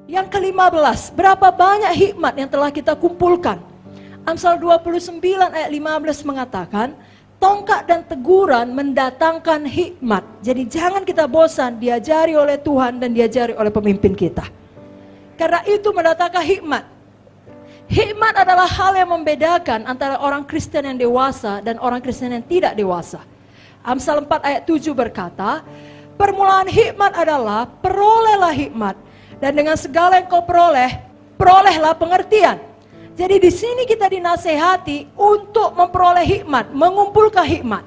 Yang ke-15, berapa banyak hikmat yang telah kita kumpulkan? Amsal 29 ayat 15 mengatakan, tongkat dan teguran mendatangkan hikmat. Jadi jangan kita bosan diajari oleh Tuhan dan diajari oleh pemimpin kita. Karena itu mendatangkan hikmat. Hikmat adalah hal yang membedakan antara orang Kristen yang dewasa dan orang Kristen yang tidak dewasa. Amsal 4 ayat 7 berkata, permulaan hikmat adalah perolehlah hikmat, dan dengan segala yang kau peroleh, perolehlah pengertian. Jadi di sini kita dinasehati untuk memperoleh hikmat, mengumpulkan hikmat.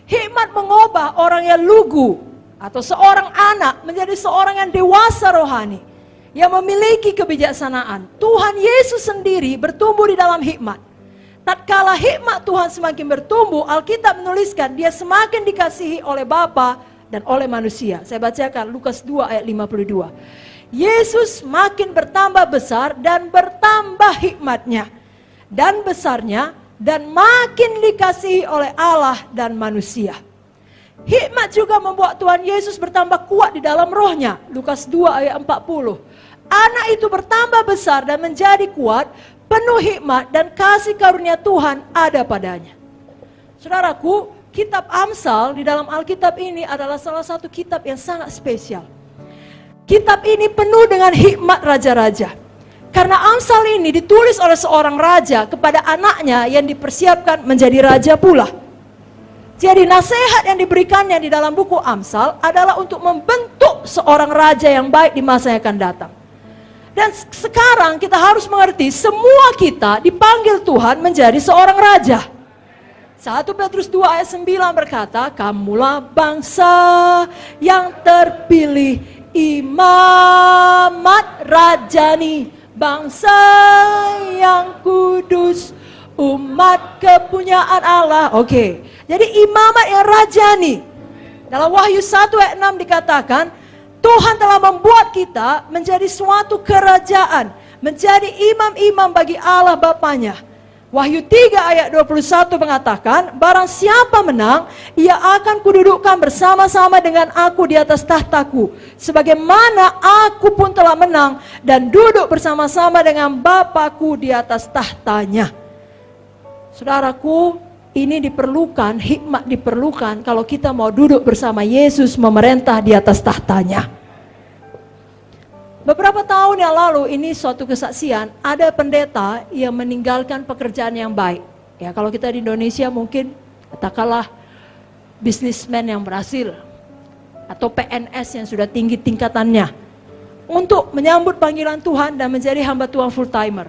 Hikmat mengubah orang yang lugu atau seorang anak menjadi seorang yang dewasa rohani, yang memiliki kebijaksanaan. Tuhan Yesus sendiri bertumbuh di dalam hikmat. Tatkala hikmat Tuhan semakin bertumbuh, Alkitab menuliskan dia semakin dikasihi oleh Bapa dan oleh manusia. Saya bacakan Lukas 2 ayat 52. Yesus makin bertambah besar dan bertambah hikmatnya dan besarnya, dan makin dikasihi oleh Allah dan manusia. Hikmat juga membuat Tuhan Yesus bertambah kuat di dalam rohnya. Lukas 2 ayat 40. Anak itu bertambah besar dan menjadi kuat, penuh hikmat dan kasih karunia Tuhan ada padanya. Saudaraku, kitab Amsal di dalam Alkitab ini adalah salah satu kitab yang sangat spesial. Kitab ini penuh dengan hikmat raja-raja. Karena Amsal ini ditulis oleh seorang raja kepada anaknya yang dipersiapkan menjadi raja pula. Jadi nasihat yang diberikannya di dalam buku Amsal adalah untuk membentuk seorang raja yang baik di masa yang akan datang. Dan sekarang kita harus mengerti, semua kita dipanggil Tuhan menjadi seorang raja. 1 Petrus 2 ayat 9 berkata, kamulah bangsa yang terpilih, imamat rajani, bangsa yang kudus, umat kepunyaan Allah. Oke. Jadi imamat yang rajani. Dalam Wahyu 1 ayat 6 dikatakan, Tuhan telah membuat kita menjadi suatu kerajaan, menjadi imam-imam bagi Allah Bapanya. Wahyu 3 ayat 21 mengatakan, barang siapa menang, ia akan kududukkan bersama-sama dengan aku di atas tahtaku, sebagaimana aku pun telah menang dan duduk bersama-sama dengan Bapakku di atas tahtanya. Saudaraku, ini diperlukan, hikmat diperlukan kalau kita mau duduk bersama Yesus memerintah di atas tahtanya. Beberapa tahun yang lalu, ini suatu kesaksian, ada pendeta yang meninggalkan pekerjaan yang baik. Ya, kalau kita di Indonesia mungkin katakanlah bisnismen yang berhasil atau PNS yang sudah tinggi tingkatannya untuk menyambut panggilan Tuhan dan menjadi hamba Tuhan full timer.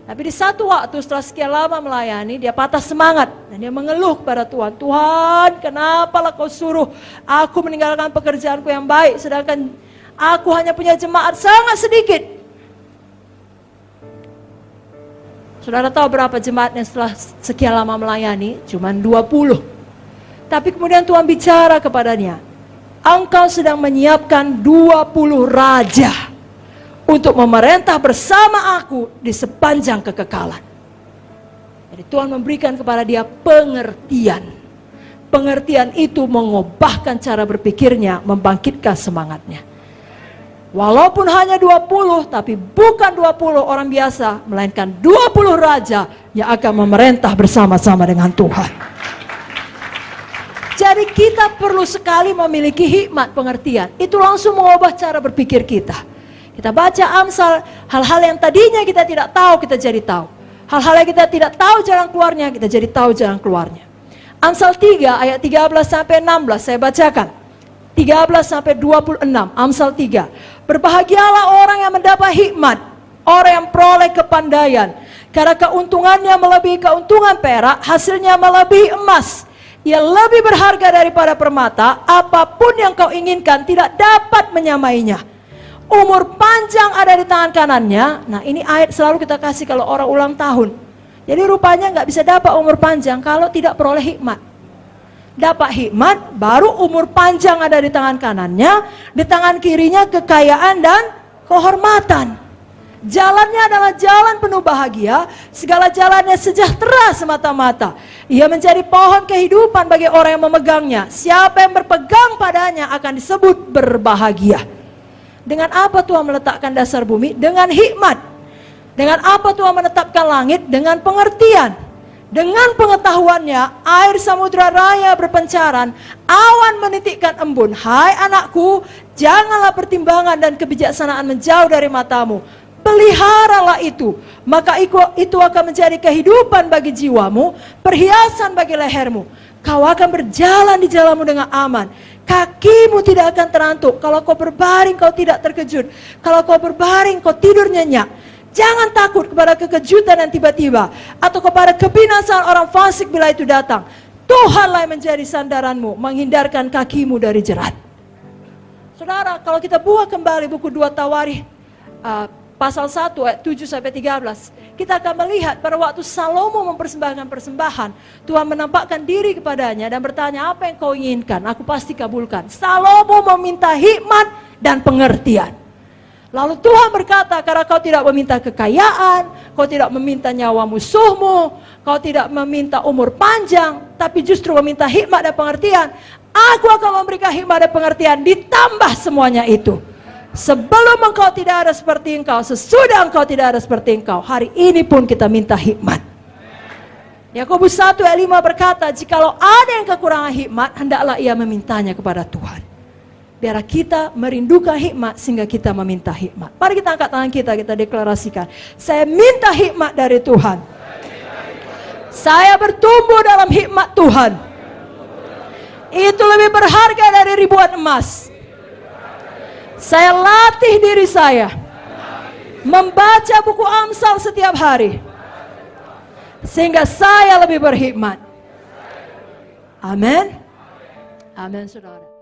Tapi di satu waktu setelah sekian lama melayani, dia patah semangat dan dia mengeluh kepada Tuhan. Tuhan, kenapalah kau suruh aku meninggalkan pekerjaanku yang baik, sedangkan aku hanya punya jemaat sangat sedikit. Saudara tahu berapa jemaatnya setelah sekian lama melayani? Cuman 20. Tapi kemudian Tuhan bicara kepadanya, engkau sedang menyiapkan 20 raja untuk memerintah bersama aku di sepanjang kekekalan. Jadi Tuhan memberikan kepada dia pengertian. Pengertian itu mengubahkan cara berpikirnya, membangkitkan semangatnya. Walaupun hanya 20, tapi bukan 20 orang biasa, melainkan 20 raja yang akan memerintah bersama-sama dengan Tuhan. Jadi kita perlu sekali memiliki hikmat pengertian. Itu langsung mengubah cara berpikir kita. Kita baca Amsal, hal-hal yang tadinya kita tidak tahu, kita jadi tahu. Hal-hal yang kita tidak tahu jalan keluarnya, kita jadi tahu jalan keluarnya. Amsal 3 ayat 13 sampai 16 saya bacakan. 13 sampai 26, Amsal 3. Berbahagialah orang yang mendapat hikmat, orang yang peroleh kepandaian, karena keuntungannya melebihi keuntungan perak, hasilnya melebihi emas. Ia lebih berharga daripada permata, apapun yang kau inginkan tidak dapat menyamainya. Umur panjang ada di tangan kanannya. Nah, ini ayat selalu kita kasih kalau orang ulang tahun. Jadi rupanya nggak bisa dapat umur panjang kalau tidak peroleh hikmat. Dapat hikmat, baru umur panjang ada di tangan kanannya, di tangan kirinya kekayaan dan kehormatan. Jalannya adalah jalan penuh bahagia, segala jalannya sejahtera semata-mata. Ia menjadi pohon kehidupan bagi orang yang memegangnya. Siapa yang berpegang padanya akan disebut berbahagia. Dengan apa Tuhan meletakkan dasar bumi? Dengan hikmat. Dengan apa Tuhan menetapkan langit? Dengan pengertian. Dengan pengetahuannya, air samudra raya berpencaran, awan menitikkan embun. Hai anakku, janganlah pertimbangan dan kebijaksanaan menjauh dari matamu. Peliharalah itu, maka itu akan menjadi kehidupan bagi jiwamu, perhiasan bagi lehermu. Kau akan berjalan di jalanmu dengan aman. Kakimu tidak akan terantuk. Kalau kau berbaring, kau tidak terkejut. Kalau kau berbaring, kau tidur nyenyak. Jangan takut kepada kekejutan yang tiba-tiba, atau kepada kebinasaan orang fasik bila itu datang. Tuhanlah yang menjadi sandaranmu, menghindarkan kakimu dari jerat. Saudara, kalau kita buka kembali buku 2 Tawarikh, pasal 1 ayat 7-13, kita akan melihat pada waktu Salomo mempersembahkan persembahan, Tuhan menampakkan diri kepadanya dan bertanya, apa yang kau inginkan? Aku pasti kabulkan. Salomo meminta hikmat dan pengertian. Lalu Tuhan berkata, karena kau tidak meminta kekayaan, kau tidak meminta nyawa musuhmu, kau tidak meminta umur panjang, tapi justru meminta hikmat dan pengertian, aku akan memberikan hikmat dan pengertian ditambah semuanya itu. Sebelum engkau tidak ada seperti engkau, sesudah engkau tidak ada seperti engkau. Hari ini pun kita minta hikmat. Yakobus 1 ayat 5 berkata, jikalau ada yang kekurangan hikmat, hendaklah ia memintanya kepada Tuhan. Biar kita merindukan hikmat sehingga kita meminta hikmat. Mari kita angkat tangan kita deklarasikan. Saya minta hikmat dari Tuhan. Saya bertumbuh dalam hikmat Tuhan. Itu lebih berharga dari ribuan emas. Saya latih diri saya membaca buku Amsal setiap hari, sehingga saya lebih berhikmat. Amin. Amin, saudara.